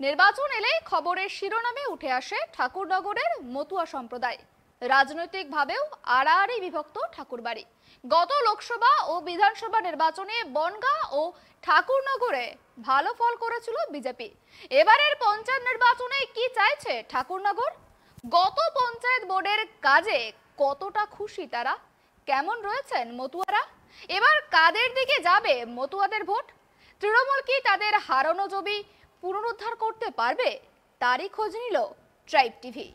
নির্বাচন এলে খবরের শিরোনামে উঠে আসে ঠাকুরনগরের মতুয়া সম্প্রদায়। রাজনৈতিকভাবেও আড়াআড়ি বিভক্ত ঠাকুরবাড়ি। গত লোকসভা ও বিধানসভা নির্বাচনে বনগাঁ ও ঠাকুরনগরে ভালো ফল করেছিল বিজেপি। এবারের পঞ্চায়েত নির্বাচনে কি চাইছে ঠাকুরনগর? গত পঞ্চায়েত বোর্ডের কাজে কতটা খুশি তারা? কেমন রয়েছেন মতুয়ারা? এবার কাদের দিকে যাবে মতুয়াদের ভোট? তৃণমূল কি তাদের হারানো জমি পুনরুদ্ধার করতে পারবে? তারই খোঁজ নিল ট্রাইব টিভি।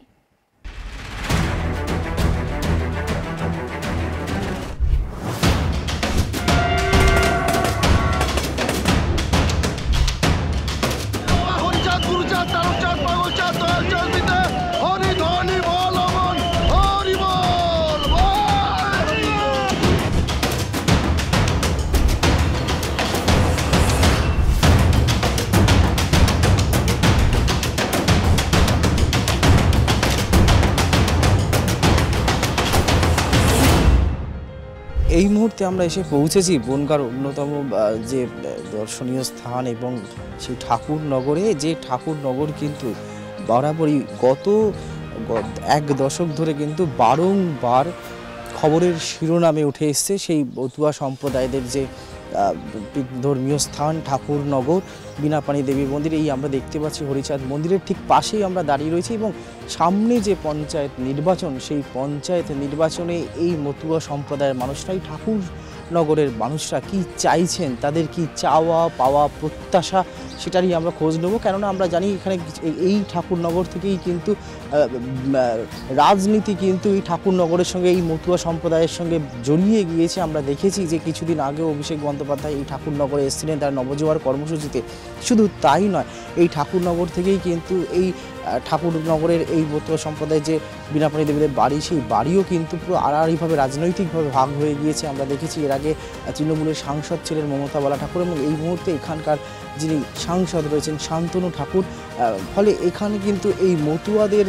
এই মুহূর্তে আমরা এসে পৌঁছেছি বনগাঁর অন্যতম যে দর্শনীয় স্থান এবং সেই ঠাকুরনগরে, যে ঠাকুরনগর কিন্তু বরাবরই গত এক দশক ধরে কিন্তু বারংবার খবরের শিরোনামে উঠে এসছে সেই মতুয়া সম্প্রদায়দের যে ধর্মীয় স্থান ঠাকুরনগর বিনাপানি দেবী মন্দির। এই আমরা দেখতে পাচ্ছি হরিচাঁদ মন্দিরের ঠিক পাশেই আমরা দাঁড়িয়ে রয়েছি এবং সামনে যে পঞ্চায়েত নির্বাচন, সেই পঞ্চায়েত নির্বাচনে এই মতুয়া সম্প্রদায়ের মানুষরাই, ঠাকুরনগরের মানুষরা কি চাইছেন, তাদের কি চাওয়া পাওয়া প্রত্যাশা, সেটারই আমরা খোঁজ নেব। কেননা আমরা জানি এখানে এই ঠাকুরনগর থেকেই কিন্তু রাজনীতি কিন্তু এই ঠাকুরনগরের সঙ্গে, এই মতুয়া সম্প্রদায়ের সঙ্গে জড়িয়ে গিয়েছে। আমরা দেখেছি যে কিছুদিন আগে অভিষেক বন্দ্যোপাধ্যায় এই ঠাকুরনগরে এসেছিলেন তার নবজোয়ার কর্মসূচিতে। শুধু তাই নয়, এই ঠাকুরনগর থেকেই কিন্তু এই ঠাকুরনগরের এই মতুয়া সম্প্রদায়ের যে বিনাপানি দেবীদের বাড়ি, সেই বাড়িও কিন্তু পুরো আড়াআড়িভাবে রাজনৈতিকভাবে ভাগ হয়ে গিয়েছে। আমরা দেখেছি এর আগে তৃণমূলের সাংসদ ছিলেন মমতা বালা ঠাকুর এবং এই মুহূর্তে এখানকার যিনি সাংসদ রয়েছেন শান্তনু ঠাকুর। ফলে এখানে কিন্তু এই মতুয়াদের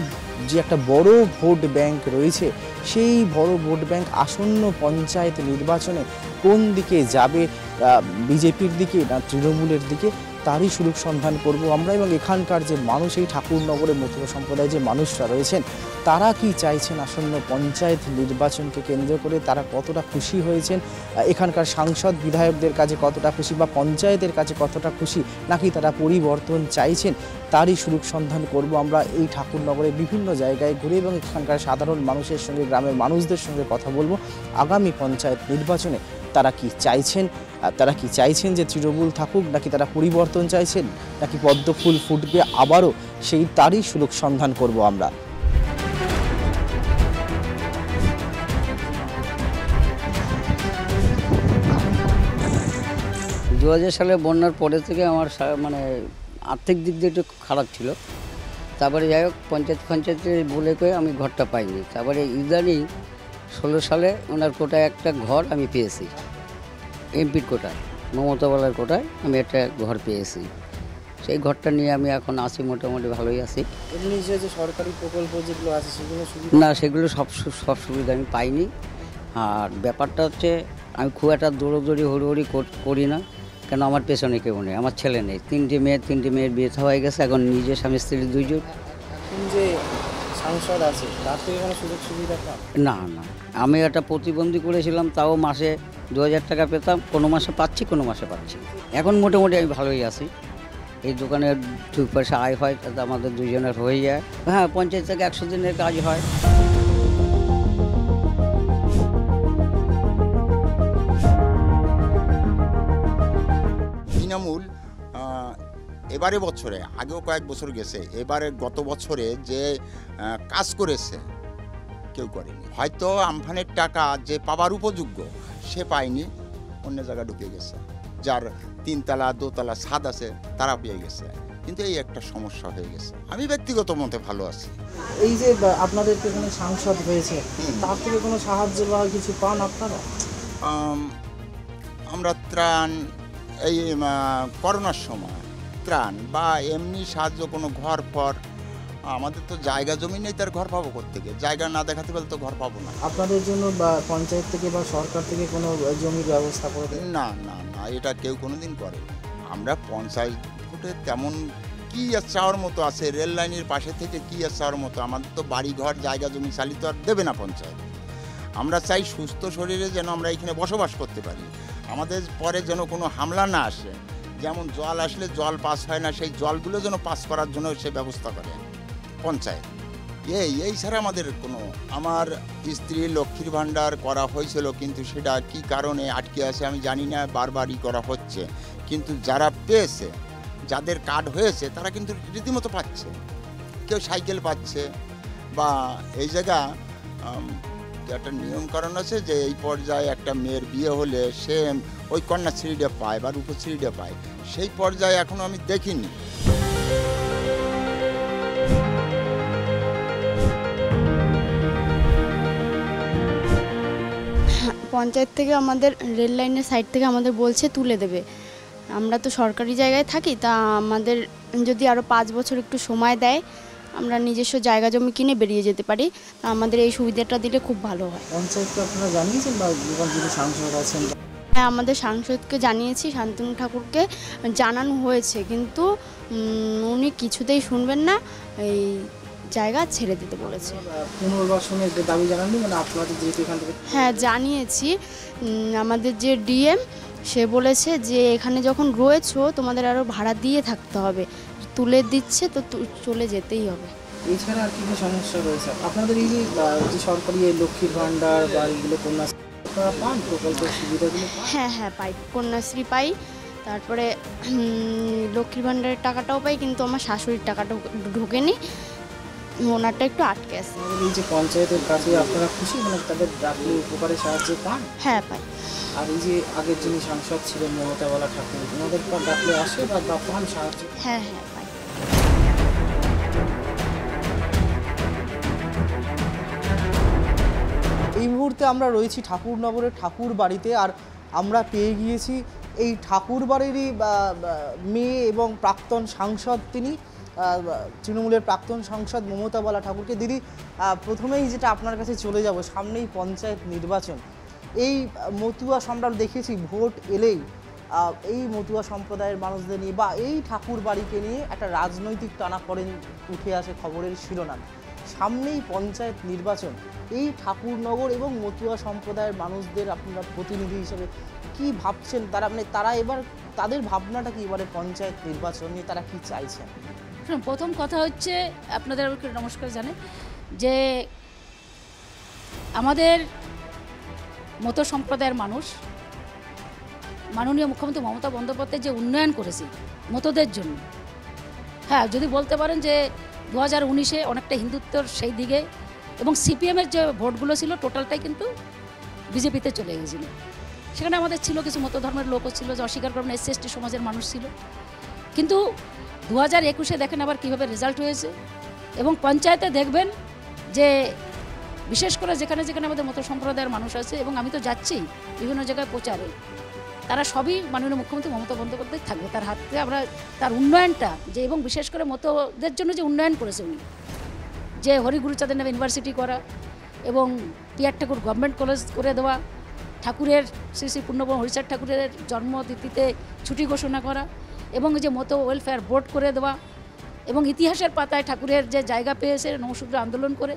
যে একটা বড় ভোট ব্যাংক রয়েছে, সেই বড় ভোট ব্যাংক আসন্ন পঞ্চায়েত নির্বাচনে কোন দিকে যাবে, বিজেপির দিকে না তৃণমূলের দিকে, তারই সুযোগ সন্ধান করব আমরা। এবং এখানকার যে মানুষ, এই ঠাকুরনগরের মতুয়া সম্প্রদায়ের যে মানুষরা রয়েছেন, তারা কি চাইছেন আসন্ন পঞ্চায়েত নির্বাচনকে কেন্দ্র করে, তারা কতটা খুশি হয়েছেন, এখানকার সাংসদ বিধায়কদের কাছে কতটা খুশি বা পঞ্চায়েতের কাছে কতটা খুশি, নাকি তারা পরিবর্তন চাইছেন, তারই সুযোগ সন্ধান করব আমরা এই ঠাকুরনগরের বিভিন্ন জায়গায় ঘুরে এবং এখানকার সাধারণ মানুষের সঙ্গে, গ্রামের মানুষদের সঙ্গে কথা বলবো আগামী পঞ্চায়েত নির্বাচনে তারা কি চাইছেন। তারা কি চাইছেন যে তৃণমূল থাকুক, নাকি তারা পরিবর্তন চাইছেন, নাকি পদ্ম ফুল ফুটবে আবারও, সেই তারই সুযোগ সন্ধান করব আমরা। 2000 সালে বন্যার পরে থেকে আমার মানে আর্থিক দিক দিয়ে একটু খারাপ ছিল। তারপরে যাই হোক পঞ্চায়েতে বলে করে আমি ঘরটা পাইনি। তারপরে ইদানিং 16 সালে ওনার কোটায় একটা ঘর আমি পেয়েছি, এমপির কোটায়, মমতা বালার কোটায় আমি একটা ঘর পেয়েছি। সেই ঘরটা নিয়ে আমি এখন আছি, মোটামুটি ভালোই আছি। এমনি যে সরকারি প্রকল্প যেগুলো আছে সেগুলো না, সেগুলো সব সুবিধা আমি পাইনি। আর ব্যাপারটা হচ্ছে আমি খুব একটা দৌড়োদৌড়ি হুড়োহুড়ি করি না, কেন আমার পেছনে কেউ নেই, আমার ছেলে নেই, তিনটে মেয়ের বিয়ে হয়ে গেছে, এখন নিজে স্বামী স্ত্রী দুইজন। এখন যে সাংসদ আছে তার থেকে কোনো সুযোগ সুবিধা না, আমি একটা প্রতিবন্ধী করেছিলাম, তাও মাসে 2000 টাকা পেতাম, কোনো মাসে পাচ্ছি কোনো মাসে পাচ্ছি। এখন মোটামুটি আমি ভালোই আছি। এই দোকানে 2 পয়সা আয় হয়, তাতে আমাদের দুজনের হয়ে যায়। হ্যাঁ, পঞ্চায়েত থেকে 100 দিনের কাজ হয়। তৃণমূল এবারে বছরে, আগেও কয়েক বছর গেছে, এবারে গত বছরে যে কাজ করেছে কেউ করেনি। হয়তো আমফানের টাকা যে পাবার উপযোগ্য সে পায়নি, অন্য জায়গায় ঢুকে গেছে। যার 3 তলা 2 তলা ছাদ আছে তারা পেয়ে গেছে, কিন্তু এই একটা সমস্যা হয়ে গেছে। আমি ব্যক্তিগত মতে ভালো আছি। এই যে আপনাদের এখানে সাংসদ হয়েছে, তার থেকে কোনো সাহায্য বা কিছু পান আপনারা? আমরা ত্রাণ, এই করোনার সময় ত্রাণ বা এমনি সাহায্য, কোনো ঘর পর, আমাদের তো জায়গা জমি নেই, তার ঘর পাবো কোত্থেকে? জায়গা না দেখাতে পারলে তো ঘর পাবো না। আপনাদের জন্য বা পঞ্চায়েত থেকে বা সরকার থেকে কোনো জমির ব্যবস্থা করে দেন? না, এটা কেউ কোনোদিন করে। আমরা পঞ্চায়েত ভোটে তেমন কি আর চাওয়ার মতো আছে? রেল লাইনের পাশে থেকে কি আর চাওয়ার মতো? আমাদের তো বাড়িঘর জায়গা জমি চালিত আর দেবে না পঞ্চায়েত। আমরা চাই সুস্থ শরীরে যেন আমরা এখানে বসবাস করতে পারি, আমাদের পরে যেন কোনো হামলা না আসে। যেমন জল আসলে জল পাস হয় না, সেই জলগুলো যেন পাস করার জন্য সে ব্যবস্থা করে পঞ্চায়েত। এই ছাড়া আমাদের কোনো। আমার স্ত্রী লক্ষ্মীর ভাণ্ডার করা হয়েছিল, কিন্তু সেটা কি কারণে আটকে আছে আমি জানি না, বারবারই করা হচ্ছে। কিন্তু যারা পেয়েছে, যাদের কার্ড হয়েছে, তারা কিন্তু রীতিমতো পাচ্ছে। কেউ সাইকেল পাচ্ছে, বা এই জায়গা একটা নিয়মকরণ আছে যে এই পর্যায়ে একটা মেয়ের বিয়ে হলে সে ওই কন্যাশ্রীটা পায় বা রূপশ্রীটা পায়, সেই পর্যায়ে এখনও আমি দেখিনি। পঞ্চায়েত থেকে আমাদের রেল লাইনের সাইড থেকে আমাদের বলছে তুলে দেবে। আমরা তো সরকারি জায়গায় থাকি, তা আমাদের যদি আরও 5 বছর একটু সময় দেয়, আমরা নিজস্ব জায়গা জমি কিনে বেরিয়ে যেতে পারি। তা আমাদের এই সুবিধাটা দিলে খুব ভালো হয়। পঞ্চায়েতকে আপনারা জানিয়েছেন বা যিনি সাংসদ আছেন? হ্যাঁ, আমাদের সাংসদকে জানিয়েছি, শান্তনু ঠাকুরকে জানানো হয়েছে, কিন্তু উনি কিছুতেই শুনবেন না, এই জায়গা ছেড়ে দিতে বলেছে। পুনর্বাসনের যে দাবি জানাননি, মানে আপনাদের যেহেতু এখান থেকে। হ্যাঁ, জানিয়েছি। আমাদের যে ডিএম, সে বলেছে যে এখানে যখন রয়েছো তোমাদের আরও ভাড়া দিয়ে থাকতে হবে, তুলে দিচ্ছে তো চলে যেতেই হবে। এছাড়া আর কি কি সমস্যা রয়েছে আপনাদের? এই যে সরকারি লক্ষ্মীর ভাণ্ডার বা এইগুলো কন্যাশ্রী আপনারা পান, প্রকল্পের সুবিধাগুলো? হ্যাঁ হ্যাঁ, পাই, কন্যাশ্রী পাই, তারপরে লক্ষ্মীর ভাণ্ডারের টাকাটাও পাই, কিন্তু আমার শাশুড়ির টাকাটা ঢোকেনি, ওনারটা একটু আটকে আছে। এই যে পঞ্চায়েতের কাছে আপনারা খুশি, মানে তাদের ডাকলে উপকারের সাহায্য পান? হ্যাঁ, পাই। আর এই যে আগের যিনি সাংসদ ছিলেন মমতাওয়ালা ঠাকুর, ওনাদের ডাকলে আসে বা পান সাহায্য? হ্যাঁ হ্যাঁ, পাই। এই মুহূর্তে আমরা রয়েছি ঠাকুরনগরের ঠাকুর বাড়িতে, আর আমরা পেয়ে গিয়েছি এই ঠাকুর বাড়িরই মেয়ে এবং প্রাক্তন সাংসদ, তিনি তৃণমূলের প্রাক্তন সাংসদ মমতাওয়ালা ঠাকুরকে। দিদি, প্রথমেই যেটা আপনার কাছে চলে যাব, সামনেই পঞ্চায়েত নির্বাচন, এই মতুয়া সম্রাট দেখেছি ভোট এলেই এই মতুয়া সম্প্রদায়ের মানুষদের নিয়ে বা এই ঠাকুর বাড়িকে নিয়ে একটা রাজনৈতিক টানাপোড়েন উঠে আসে খবরের শিরোনাম। সামনেই পঞ্চায়েত নির্বাচন, এই ঠাকুরনগর এবং মতুয়া সম্প্রদায়ের মানুষদের আপনারা প্রতিনিধি হিসেবে কি ভাবছেন? তারা মানে তারা এবার তাদের ভাবনাটা কি এবারে পঞ্চায়েত নির্বাচন নিয়ে, তারা কি চাইছেন? প্রথম কথা হচ্ছে, আপনাদের নমস্কার জানাই, যে আমাদের মতো সম্প্রদায়ের মানুষ মাননীয় মুখ্যমন্ত্রী মমতা বন্দ্যোপাধ্যায় যে উন্নয়ন করেছে মতোদের জন্য, হ্যাঁ, যদি বলতে পারেন যে 2019-এ অনেকটা হিন্দুত্বর সেই দিকে, এবং সিপিএমের যে ভোটগুলো ছিল টোটালটাই কিন্তু বিজেপিতে চলে গেছিল। সেখানে আমাদের ছিল কিছু মতো ধর্মের লোকও ছিল, যে অস্বীকার করবেন, SC/ST সমাজের মানুষ ছিল। কিন্তু 2021-এ দেখেন আবার কীভাবে রেজাল্ট হয়েছে, এবং পঞ্চায়েতে দেখবেন যে বিশেষ করে যেখানে যেখানে আমাদের মতো সম্প্রদায়ের মানুষ আছে, এবং আমি তো যাচ্ছি বিভিন্ন জায়গায় প্রচারে, তারা সবই মাননীয় মুখ্যমন্ত্রী মমতা বন্দ্যোপাধ্যায় থাকবে তার হাতে। আমরা তার উন্নয়নটা যে, এবং বিশেষ করে মতোদের জন্য যে উন্নয়ন করেছে উনি, যে হরিগুরুচাঁদের নামে ইউনিভার্সিটি করা, এবং পিয়ার ঠাকুর গভর্নমেন্ট কলেজ করে দেওয়া, ঠাকুরের শ্রী শ্রী পূর্ণব্রহ্ম হরিচাঁদ ঠাকুরের জন্মতিথিতে ছুটি ঘোষণা করা, এবং যে মতো ওয়েলফেয়ার বোর্ড করে দেওয়া, এবং ইতিহাসের পাতায় ঠাকুরের যে জায়গা পেয়েছে নৌশূদ্র আন্দোলন করে,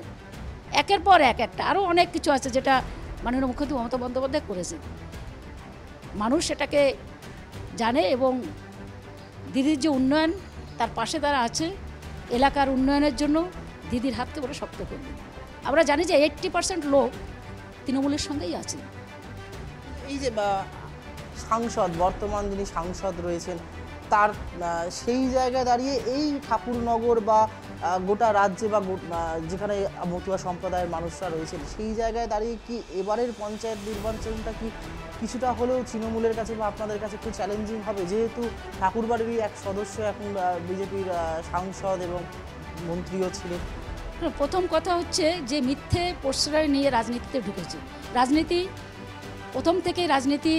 একের পর একটা আরও অনেক কিছু আছে যেটা মাননীয় মুখ্যমন্ত্রী মমতা বন্দ্যোপাধ্যায় করেছে। মানুষ সেটাকে জানে, এবং দিদির যে উন্নয়ন তার পাশে তারা আছে, এলাকার উন্নয়নের জন্য দিদির হাতকে বলে শক্ত করবে। আমরা জানি যে 80% লোক তৃণমূলের সঙ্গেই আছে। এই যে সাংসদ, বর্তমান যিনি সাংসদ রয়েছেন, তার সেই জায়গায় দাঁড়িয়ে এই ঠাকুরনগর বা গোটা রাজ্যে বা যেখানে মতুয়া সম্প্রদায়ের মানুষরা রয়েছেন, সেই জায়গায় দাঁড়িয়ে কি এবারের পঞ্চায়েত নির্বাচনটা কি কিছুটা হলেও তৃণমূলের কাছে বা আপনাদের কাছে একটু চ্যালেঞ্জিং হবে, যেহেতু ঠাকুরবাড়িরই এক সদস্য এখন বিজেপির সাংসদ এবং মন্ত্রীও ছিলেন? প্রথম কথা হচ্ছে যে মিথ্যে প্রশ্রয় নিয়ে রাজনীতিতে ঢুকেছে। রাজনীতি প্রথম থেকেই রাজনীতি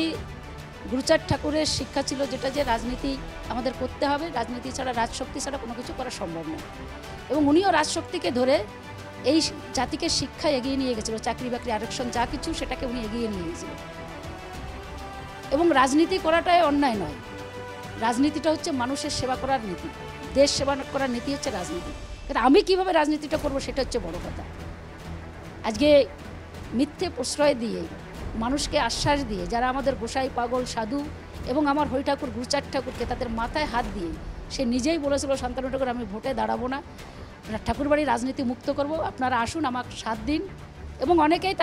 গুরুচাঁদ ঠাকুরের শিক্ষা ছিল, যেটা যে রাজনীতি আমাদের করতে হবে, রাজনীতি ছাড়া, রাজশক্তি ছাড়া কোনো কিছু করা সম্ভব নয়। এবং উনিও রাজশক্তিকে ধরে এই জাতিকে শিক্ষায় এগিয়ে নিয়ে গেছিল, চাকরি বাকরি আরক্ষণ যা কিছু সেটাকে উনি এগিয়ে নিয়ে গেছিল। এবং রাজনীতি করাটাই অন্যায় নয়, রাজনীতিটা হচ্ছে মানুষের সেবা করার নীতি। দেশ সেবা করার নীতি হচ্ছে রাজনীতি। কিন্তু আমি কীভাবে রাজনীতিটা করবো সেটা হচ্ছে বড় কথা। আজকে মিথ্যে প্রশ্রয় দিয়ে, মানুষকে আশ্বাস দিয়ে, যারা আমাদের গোসাই পাগল সাধু এবং আমার হরি ঠাকুর গুরুচাঁদ ঠাকুরকে তাদের মাথায় হাত দিয়ে সে নিজেই বলেছিল শান্তনু ঠাকুর আমি ভোটে দাঁড়াবো না, ঠাকুরবাড়ি রাজনীতি মুক্ত করব, আপনারা আসুন আমাকে 7 দিন। এবং অনেকেই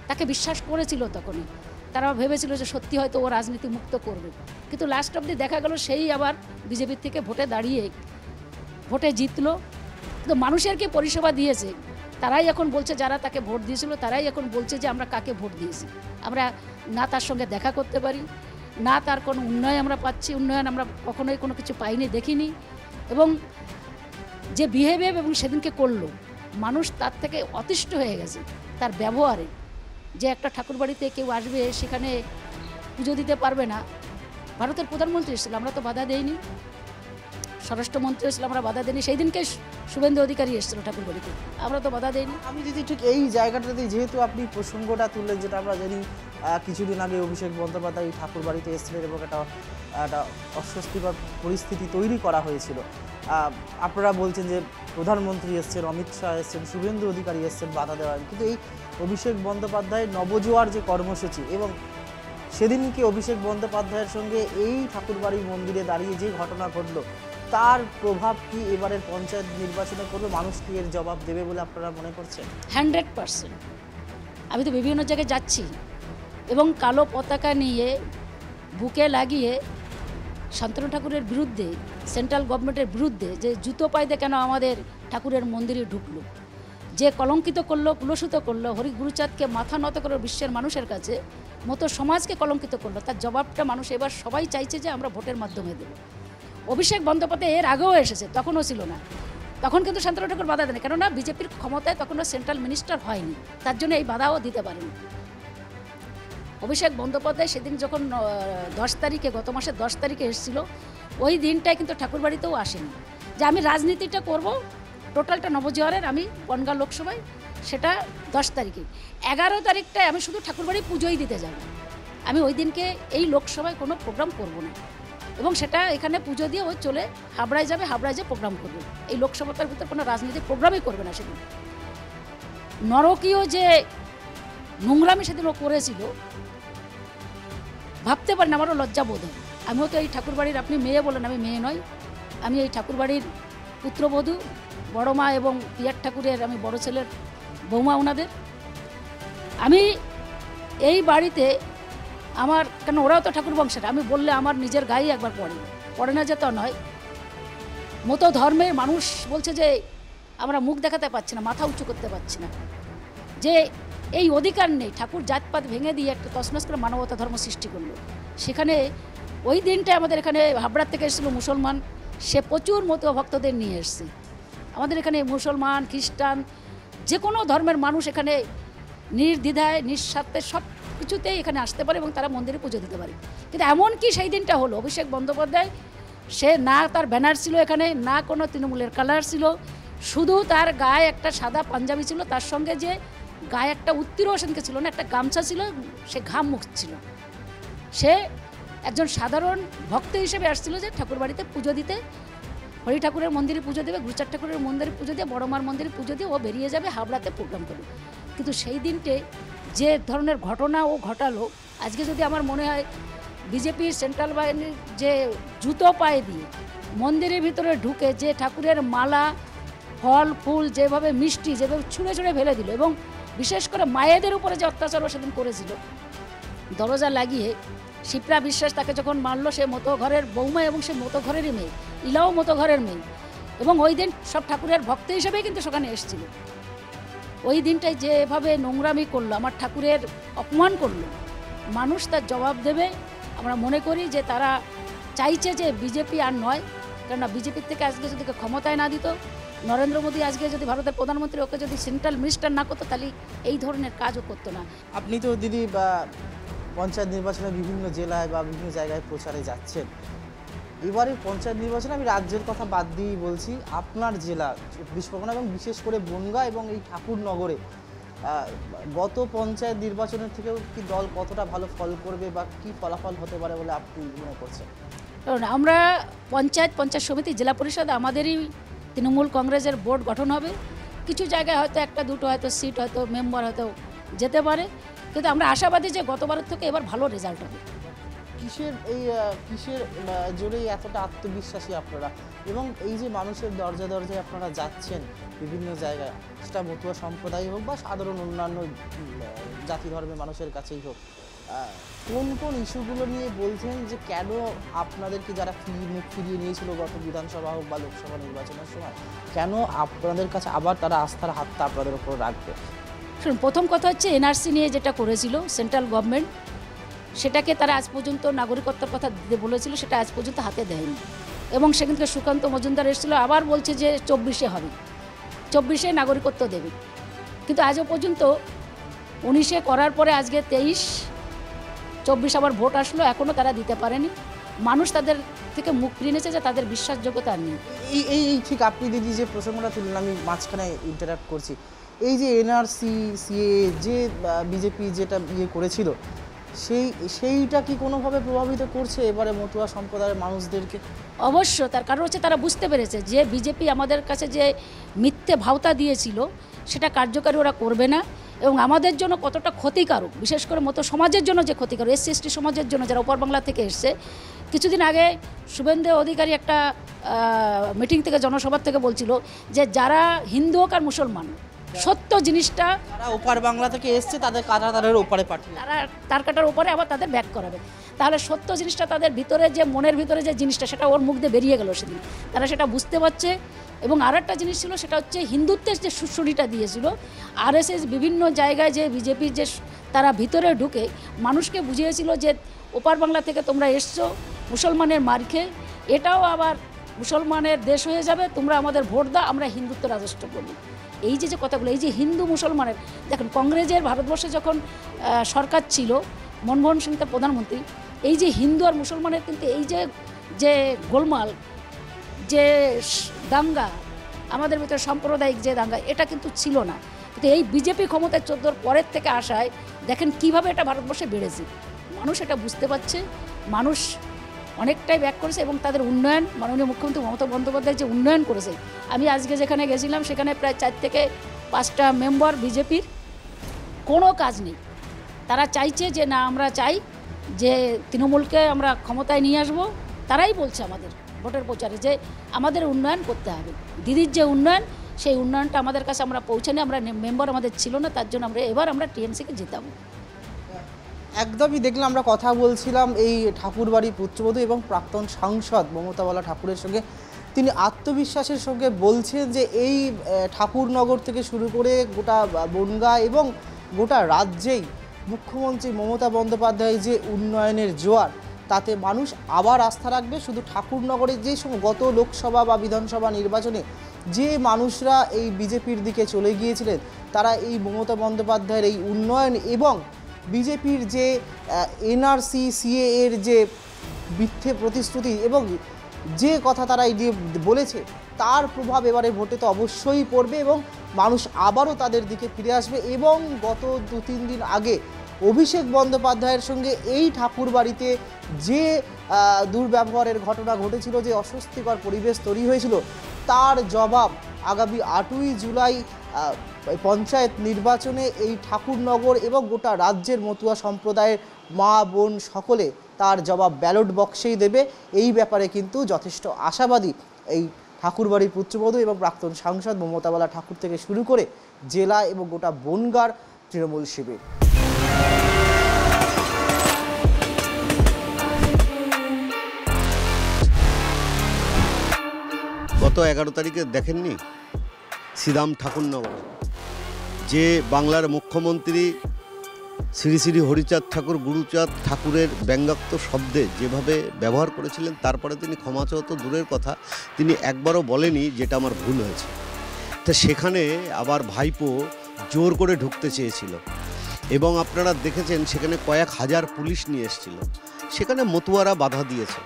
তাকে বিশ্বাস করেছিল তখনই, তারা ভেবেছিল যে সত্যি হয়তো ও রাজনীতি মুক্ত করবে। কিন্তু লাস্ট অবধি দেখা গেল সেই আবার বিজেপির থেকে ভোটে দাঁড়িয়ে ভোটে জিতলো। কিন্তু মানুষের কি পরিষেবা দিয়েছে তারাই এখন বলছে, যারা তাকে ভোট দিয়েছিল তারাই এখন বলছে যে আমরা কাকে ভোট দিয়েছি। আমরা না তার সঙ্গে দেখা করতে পারি, না তার কোনো উন্নয়ন আমরা পাচ্ছি, উন্নয়ন আমরা কখনোই কোনো কিছু পাইনি, দেখিনি। এবং যে বিহেভিয়ার এবং সেদিনকে করলো, মানুষ তার থেকে অতিষ্ঠ হয়ে গেছে তার ব্যবহারে। যে একটা ঠাকুরবাড়িতে কেউ আসবে সেখানে পুজো দিতে পারবে না। ভারতের প্রধানমন্ত্রী এসেছিল, আমরা তো বাধা দেইনি। স্বরাষ্ট্রমন্ত্রী এসেছিল, আমরা বাধা দেয়নি। সেই দিনকে শুভেন্দু অধিকারী এসেছিল ঠাকুরবাড়িতে, আমরা তো বাধা দেয়নি। আমি যদি ঠিক এই জায়গাটাতে, যেহেতু আপনি প্রসঙ্গটা তুললেন, যেটা আমরা জানি কিছুদিন আগে অভিষেক বন্দ্যোপাধ্যায় ঠাকুরবাড়িতে এসেছিলেন এবং একটা অস্বস্তিকর পরিস্থিতি তৈরি করা হয়েছিল। আপনারা বলছেন যে প্রধানমন্ত্রী এসছেন, অমিত শাহ এসছেন, শুভেন্দু অধিকারী এসছেন, বাধা দেওয়া। কিন্তু এই অভিষেক বন্দ্যোপাধ্যায়ের নবজোয়ার যে কর্মসূচি, এবং সেদিনকে অভিষেক বন্দ্যোপাধ্যায়ের সঙ্গে এই ঠাকুরবাড়ির মন্দিরে দাঁড়িয়ে যে ঘটনা ঘটলো, তার প্রভাব কি এবারের পঞ্চায়েত নির্বাচনে করবে? মানুষ কি এর জবাব দেবে বলে আপনারা মনে করছেন? 100%। আমি তো বিভিন্ন জায়গায় যাচ্ছি এবং কালো পতাকা নিয়ে বুকে লাগিয়ে শান্তনু ঠাকুরের বিরুদ্ধে, সেন্ট্রাল গভর্নমেন্টের বিরুদ্ধে যে জুতো পায়ে কেন আমাদের ঠাকুরের মন্দিরে ঢুকলো, যে কলঙ্কিত করলো, কুলসিত করলো, হরি গুরুচাঁদকে মাথা নত করে বিশ্বের মানুষের কাছে মতো সমাজকে কলঙ্কিত করলো, তার জবাবটা মানুষ এবার সবাই চাইছে যে আমরা ভোটের মাধ্যমে দেবো। অভিষেক বন্দ্যোপাধ্যায় এর আগেও এসেছে, তখনও ছিল না, তখন কিন্তু শান্তনু ঠাকুর বাধা দেন, কেননা বিজেপির ক্ষমতায় তখনও সেন্ট্রাল মিনিস্টার হয়নি, তার জন্য এই বাধাও দিতে পারেনি। অভিষেক বন্দ্যোপাধ্যায় সেদিন যখন 10 তারিখে, গত মাসের 10 তারিখে এসেছিল, ওই দিনটায় কিন্তু ঠাকুরবাড়িতেও আসেনি যে আমি রাজনীতিটা করব টোটালটা নবজোয়ারের, আমি বনগাঁ লোকসভায়, সেটা 10 তারিখে। 11 তারিখটায় আমি শুধু ঠাকুরবাড়ি পুজোই দিতে যাব, আমি ওই দিনকে এই লোকসভায় কোনো প্রোগ্রাম করব না। এবং সেটা এখানে পুজো দিয়ে ও চলে হাবড়ায় যাবে, হাবড়ায় যে প্রোগ্রাম করবে, এই লোকসভাটার ভিতরে কোনো রাজনীতির প্রোগ্রামই করবে না সেদিন। নরকীয় যে নোংরামি সেদিন ও করেছিল, ভাবতে পারেন, আমারও লজ্জা বোধ হয়। আমিও তো এই ঠাকুরবাড়ির, আপনি মেয়ে বলেন, আমি মেয়ে নই, আমি এই ঠাকুরবাড়ির পুত্রবধূ, বড় মা এবং পিয়ার ঠাকুরের আমি বড় ছেলের বৌমা ওনাদের। আমি এই বাড়িতে আমার, কেন ওরাও তো ঠাকুর বংশের, আমি বললে আমার নিজের গায়ে একবার পড়ে না যে তা নয়। মতো ধর্মের মানুষ বলছে যে আমরা মুখ দেখাতে পারছি না, মাথা উঁচু করতে পারছি না, যে এই অধিকার নেই। ঠাকুর জাতপাত ভেঙে দিয়ে একটা তছনছ করে মানবতা ধর্ম সৃষ্টি করলো। সেখানে ওই দিনটায় আমাদের এখানে হাবড়ার থেকে এসেছিলো মুসলমান, সে প্রচুর মতো ভক্তদের নিয়ে এসছে। আমাদের এখানে মুসলমান, খ্রিস্টান, যে কোনো ধর্মের মানুষ এখানে নির্দ্বিধায়, নিঃস্বার্থে সব কিছুতেই এখানে আসতে পারে এবং তারা মন্দিরে পুজো দিতে পারে। কিন্তু এমন কি সেই দিনটা হলো, অভিষেক বন্দ্যোপাধ্যায়, সে না তার ব্যানার ছিল এখানে, না কোনো তৃণমূলের কালার ছিল, শুধু তার গায়ে একটা সাদা পাঞ্জাবি ছিল, তার সঙ্গে যে গায়ে একটা উত্তীরও সেদিনকে ছিল না, একটা গামছা ছিল, সে ঘাম মুছছিল। সে একজন সাধারণ ভক্ত হিসেবে আসছিল যে ঠাকুরবাড়িতে পুজো দিতে, হরি ঠাকুরের মন্দিরে পুজো দেবে, গুরুচাঁদ ঠাকুরের মন্দিরে পুজো দিয়ে, বড় মার মন্দিরে পুজো দিয়ে ও বেরিয়ে যাবে, হাবড়াতে প্রোগ্রাম করবে। কিন্তু সেই দিনটে যে ধরনের ঘটনা ও ঘটালো, আজকে যদি আমার মনে হয় বিজেপির সেন্ট্রাল বাহিনীর যে জুতো পায়ে দিয়ে মন্দিরের ভিতরে ঢুকে যে ঠাকুরের মালা, ফল ফুল, যেভাবে মিষ্টি যেভাবে ছুঁড়ে ছুঁড়ে ফেলে দিল, এবং বিশেষ করে মায়েদের উপরে যে অত্যাচারও সেদিন করেছিল, দরজা লাগিয়ে শিপ্রা বিশ্বাস তাকে যখন মারলো, সে মতো ঘরের বৌমা এবং সে মতো ঘরেরই মেয়ে, ইলাও মতো ঘরের মেয়ে, এবং ওই দিন সব ঠাকুরের ভক্ত হিসেবেই কিন্তু সেখানে এসেছিল। ওই দিনটায় যেভাবে নোংরামি করলো, আমার ঠাকুরের অপমান করলো, মানুষ তার জবাব দেবে। আমরা মনে করি যে তারা চাইছে যে বিজেপি আর নয়, কেননা বিজেপির থেকে আজকে যদি ক্ষমতায় না দিত, নরেন্দ্র মোদী আজকে যদি ভারতের প্রধানমন্ত্রী ওকে যদি সেন্ট্রাল মিনিস্টার না করতো, তাহলে এই ধরনের কাজও করতো না। আপনি তো দিদি পঞ্চায়েত নির্বাচনে বিভিন্ন জেলায় বা বিভিন্ন জায়গায় প্রচারে যাচ্ছেন, এবারে পঞ্চায়েত নির্বাচনে আমি রাজ্যের কথা বাদ দিয়েই বলছি, আপনার জেলা 24 পরগনা এবং বিশেষ করে বনগাঁ এবং এই ঠাকুরনগরে গত পঞ্চায়েত নির্বাচনের থেকেও কি দল কতটা ভালো ফল করবে বা কি ফলাফল হতে পারে বলে আপনি মনে করছেন? কারণ আমরা পঞ্চায়েত সমিতি জেলা পরিষদ আমাদেরই তৃণমূল কংগ্রেসের বোর্ড গঠন হবে। কিছু জায়গায় হয়তো একটা দুটো হয়তো সিট হয়তো মেম্বার হয়তো যেতে পারে, কিন্তু আমরা আশাবাদী যে গতবারের থেকে এবার ভালো রেজাল্ট হবে। কিসের জোরেই এতটা আত্মবিশ্বাসী আপনারা, এবং এই যে মানুষের দরজায় আপনারা যাচ্ছেন বিভিন্ন জায়গায়, সেটা মতুয়া সম্প্রদায় হোক বা সাধারণ অন্যান্য জাতি ধর্মের মানুষের কাছেই হোক, কোন কোন ইস্যুগুলো নিয়ে বলছেন যে কেন আপনাদেরকে যারা মুখ ফিরিয়ে নিয়েছিল গত বিধানসভা হোক বা লোকসভা নির্বাচনের সময়, কেন আপনাদের কাছে আবার তারা আস্থার হাতটা আপনাদের উপর রাখবে? শুনুন, প্রথম কথা হচ্ছে এনআরসি নিয়ে যেটা করেছিল সেন্ট্রাল গভর্নমেন্ট, সেটাকে তারা আজ পর্যন্ত নাগরিকত্বের কথা দিতে বলেছিল, সেটা আজ পর্যন্ত হাতে দেয়নি। এবং সেখানকে সুকান্ত মজুমদার এসেছিলো, আবার বলছে যে 24-এ হবে, 24-এ নাগরিকত্ব দেবে, কিন্তু আজও পর্যন্ত 19-এ করার পরে আজকে 23-24 আবার ভোট আসলো, এখনও তারা দিতে পারেনি। মানুষ তাদের থেকে মুখ ফিরিয়ে নিয়েছে যে তাদের বিশ্বাসযোগ্যতা নেই। এই ঠিক আপনি দিদি যে প্রসঙ্গটা তুললেন, আমি মাঝখানে ইন্টারাক্ট করছি, এই যে এনআরসি সিএ যে বিজেপি যেটা করেছিল, সেইটা কি কোনোভাবে প্রভাবিত করছে এবারে মতুয়া সম্প্রদায়ের মানুষদেরকে? অবশ্য, তার কারণ হচ্ছে তারা বুঝতে পেরেছে যে বিজেপি আমাদের কাছে যে মিথ্যে ভাওতা দিয়েছিল সেটা কার্যকারী ওরা করবে না, এবং আমাদের জন্য কতটা ক্ষতিকারক, বিশেষ করে মতো সমাজের জন্য যে ক্ষতিকারক, এসসি এসটি সমাজের জন্য যারা উপর বাংলা থেকে এসছে। কিছুদিন আগে শুভেন্দু অধিকারী একটা মিটিং থেকে জনসভা থেকে বলছিল যে যারা হিন্দু হোক আর মুসলমান, সত্য জিনিসটা যারা ওপার বাংলা থেকে এসছে তাদের কাটাতারের ওপারে পাঠিয়ে, তারা তার কাটার ওপারে আবার তাদের ব্যাক করাবে, তাহলে সত্য জিনিসটা তাদের ভিতরে যে মনের ভিতরে যে জিনিসটা সেটা ওর মুখ দিয়ে বেরিয়ে গেল সেদিন, তারা সেটা বুঝতে পারছে। এবং আর একটা জিনিস ছিল, সেটা হচ্ছে হিন্দুত্বের যে সুশ্রুতিটা দিয়েছিল আরএসএস বিভিন্ন জায়গায়, যে বিজেপির যে তারা ভিতরে ঢুকে মানুষকে বুঝিয়েছিল যে ওপার বাংলা থেকে তোমরা এসছো মুসলমানের মার খেয়ে, এটাও আবার মুসলমানের দেশ হয়ে যাবে, তোমরা আমাদের ভোট দাও, আমরা হিন্দুত্ব রাজত্ব করব। এই যে কথাগুলো, এই যে হিন্দু মুসলমানের, দেখেন কংগ্রেসের ভারতবর্ষে যখন সরকার ছিল, মনমোহন সিং তার প্রধানমন্ত্রী, এই যে হিন্দু আর মুসলমানের কিন্তু এই যে গোলমাল, যে দাঙ্গা, আমাদের ভিতরে সাম্প্রদায়িক যে দাঙ্গা, এটা কিন্তু ছিল না। কিন্তু এই বিজেপি ক্ষমতায় 14 পরের থেকে আসায় দেখেন কিভাবে এটা ভারতবর্ষে বেড়েছে, মানুষ এটা বুঝতে পারছে, মানুষ অনেকটাই ব্যাক করেছে। এবং তাদের উন্নয়ন, মাননীয় মুখ্যমন্ত্রী মমতা বন্দ্যোপাধ্যায় যে উন্নয়ন করেছে, আমি আজকে যেখানে গেছিলাম সেখানে প্রায় 4 থেকে 5টা মেম্বার বিজেপির, কোনো কাজ নেই। তারা চাইছে যে না, আমরা চাই যে তৃণমূলকে আমরা ক্ষমতায় নিয়ে আসব। তারাই বলছে আমাদের ভোটের প্রচারে যে আমাদের উন্নয়ন করতে হবে, দিদির যে উন্নয়ন, সেই উন্নয়নটা আমাদের কাছে আমরা পৌঁছানি, আমরা মেম্বার আমাদের ছিল না, তার জন্য আমরা টিএমসিকে জেতাবো। একদমই দেখলাম, আমরা কথা বলছিলাম এই ঠাকুরবাড়ি পুত্রবধূ এবং প্রাক্তন সাংসদ মমতাবালা ঠাকুরের সঙ্গে। তিনি আত্মবিশ্বাসের সঙ্গে বলছেন যে এই ঠাকুরনগর থেকে শুরু করে গোটা বনগাঁ এবং গোটা রাজ্যেই মুখ্যমন্ত্রী মমতা বন্দ্যোপাধ্যায় যে উন্নয়নের জোয়ার, তাতে মানুষ আবার আস্থা রাখবে। শুধু ঠাকুরনগরে যে গত লোকসভা বা বিধানসভা নির্বাচনে যে মানুষরা এই বিজেপির দিকে চলে গিয়েছিলেন, তারা এই মমতা বন্দ্যোপাধ্যায়ের এই উন্নয়ন এবং বিজেপির যে এনআরসি সিএ এর যে মিথ্যে প্রতিশ্রুতি এবং যে কথা তারা এই বলেছে, তার প্রভাব এবারে ভোটে তো অবশ্যই পড়বে এবং মানুষ আবারও তাদের দিকে ফিরে আসবে। এবং গত 2-3 দিন আগে অভিষেক বন্দ্যোপাধ্যায়ের সঙ্গে এই ঠাকুরবাড়িতে যে দুর্ব্যবহারের ঘটনা ঘটেছিল, যে অস্বস্তিকর পরিবেশ তৈরি হয়েছিল, তার জবাব আগামী 8ই জুলাই পঞ্চায়েত নির্বাচনে এই ঠাকুরনগর এবং গোটা রাজ্যের মতুয়া সম্প্রদায়ের মা বোন সকলে তার জবাব ব্যালট বক্সেই দেবে। এই ব্যাপারে কিন্তু যথেষ্ট আশাবাদী এই ঠাকুরবাড়ির পুত্রবধূ এবং প্রাক্তন সাংসদ মমতাবালা ঠাকুর থেকে শুরু করে জেলা এবং গোটা বনগাঁর তৃণমূল শিবির। গত 11 তারিখে দেখেননি শ্রীরাম ঠাকুরনগর, যে বাংলার মুখ্যমন্ত্রী শ্রী শ্রী হরিচাঁদ ঠাকুর গুরুচাঁদ ঠাকুরের ব্যঙ্গাত্মক শব্দে যেভাবে ব্যবহার করেছিলেন, তারপরে তিনি ক্ষমা চাওয়া তো দূরের কথা, তিনি একবারও বলেনি যেটা আমার ভুল হয়েছে। তা সেখানে আবার ভাইপো জোর করে ঢুকতে চেয়েছিল এবং আপনারা দেখেছেন সেখানে কয়েক হাজার পুলিশ নিয়ে এসেছিল। সেখানে মতুয়ারা বাধা দিয়েছে,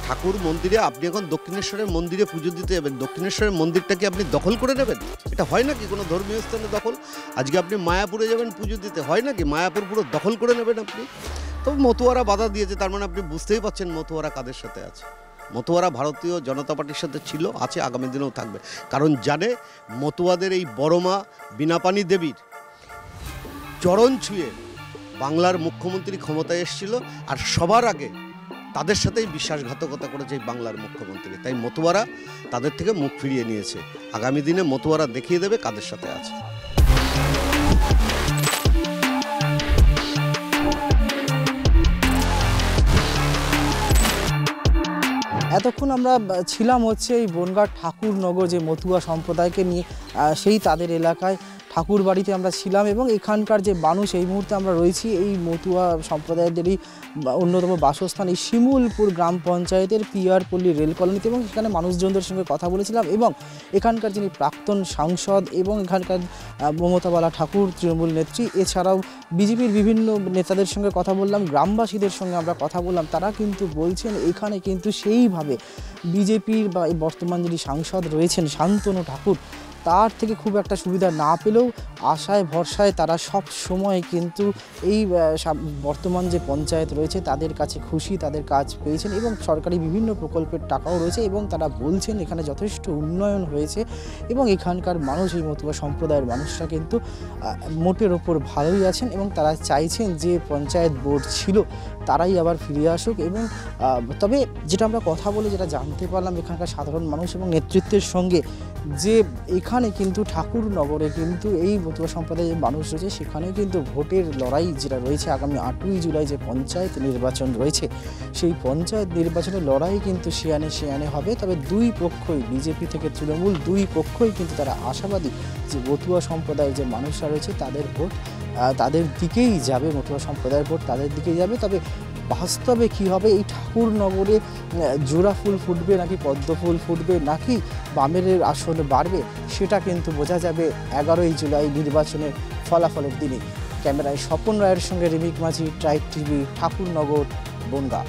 ঠাকুর মন্দিরে আপনি এখন দক্ষিণেশ্বরের মন্দিরে পুজো দিতে যাবেন, দক্ষিণেশ্বরের মন্দিরটাকে আপনি দখল করে নেবেন? এটা হয় নাকি কোনো ধর্মীয় স্থানে দখল? আজকে আপনি মায়াপুরে যাবেন পুজো দিতে, হয় নাকি মায়াপুর পুরো দখল করে নেবেন আপনি? তবে মতুয়ারা বাধা দিয়েছে, তার মানে আপনি বুঝতেই পারছেন মতুয়ারা কাদের সাথে আছে। মতুয়ারা ভারতীয় জনতা পার্টির সাথে ছিল, আছে, আগামী দিনেও থাকবে, কারণ জানে মতুয়াদের এই বড়মা বিনাপানি দেবীর চরণ ছুঁয়ে বাংলার মুখ্যমন্ত্রী ক্ষমতায় এসেছিল, আর সবার আগে তাদের সাথেই বিশ্বাসঘাতকতা করেছে এই বাংলার মুখ্যমন্ত্রী। তাই মতুয়ারা তাদের থেকে মুখ ফিরিয়ে নিয়েছে। আগামী দিনে মতুয়ারা দেখিয়ে দেবে কাদের সাথে আছে। এতক্ষণ আমরা ছিলাম হচ্ছে এই বনগাঁ ঠাকুরনগর যে মতুয়া সম্প্রদায়কে নিয়ে, সেই তাদের এলাকায় ঠাকুর বাড়িতে আমরা ছিলাম এবং এখানকার যে মানুষ এই মুহূর্তে আমরা রয়েছি এই মতুয়া সম্প্রদায়দেরই অন্যতম বাসস্থান এই শিমুলপুর গ্রাম পঞ্চায়েতের পিয়ারপল্লী রেল কলোনিতে, এবং এখানে মানুষজনদের সঙ্গে কথা বলেছিলাম এবং এখানকার যিনি প্রাক্তন সাংসদ এবং এখানকার মমতাবালা ঠাকুর তৃণমূল নেত্রী, এছাড়াও বিজেপির বিভিন্ন নেতাদের সঙ্গে কথা বললাম, গ্রামবাসীদের সঙ্গে আমরা কথা বললাম। তারা কিন্তু বলছেন এখানে কিন্তু সেইভাবে বিজেপির বা এই বর্তমান যিনি সাংসদ রয়েছেন শান্তনু ঠাকুর, তার থেকে খুব একটা সুবিধা না পেলেও আশায় ভরসায় তারা সব সময় কিন্তু এই বর্তমান যে পঞ্চায়েত রয়েছে তাদের কাছে খুশি, তাদের কাজ পেয়েছেন এবং সরকারি বিভিন্ন প্রকল্পের টাকাও রয়েছে এবং তারা বলছেন এখানে যথেষ্ট উন্নয়ন হয়েছে এবং এখানকার মানুষ, এই মতুয়া সম্প্রদায়ের মানুষরা কিন্তু মোটের ওপর ভালোই আছেন এবং তারা চাইছেন যে পঞ্চায়েত বোর্ড ছিল তারাই আবার ফিরে আসুক। এবং তবে যেটা আমরা কথা বলে যেটা জানতে পারলাম এখানকার সাধারণ মানুষ এবং নেতৃত্বের সঙ্গে, যে এখানে কিন্তু ঠাকুরনগরে কিন্তু এই মতুয়া সম্প্রদায়ের মানুষ রয়েছে সেখানেও কিন্তু ভোটের লড়াই যেটা রয়েছে আগামী 8ই জুলাই যে পঞ্চায়েত নির্বাচন রয়েছে সেই পঞ্চায়েত নির্বাচনের লড়াই কিন্তু সেয়ানে হবে। তবে দুই পক্ষই, বিজেপি থেকে তৃণমূল, দুই পক্ষই কিন্তু তারা আশাবাদী যে মতুয়া সম্প্রদায়ের যে মানুষরা রয়েছে তাদের ভোট তাদের দিকেই যাবে, মতুয়া সম্প্রদায়ের ভোট তাদের দিকেই যাবে। তবে বাস্তবে কি হবে, এই ঠাকুরনগরে জোড়া ফুল ফুটবে নাকি পদ্ম ফুল ফুটবে নাকি বামের আসন বাড়বে, সেটা কিন্তু বোঝা যাবে 11ই জুলাই নির্বাচনের ফলাফলের দিনে। ক্যামেরায় স্বপন রায়ের সঙ্গে রিমিক মাঝি, ট্রাইব টিভি, ঠাকুরনগর, বনগাঁ।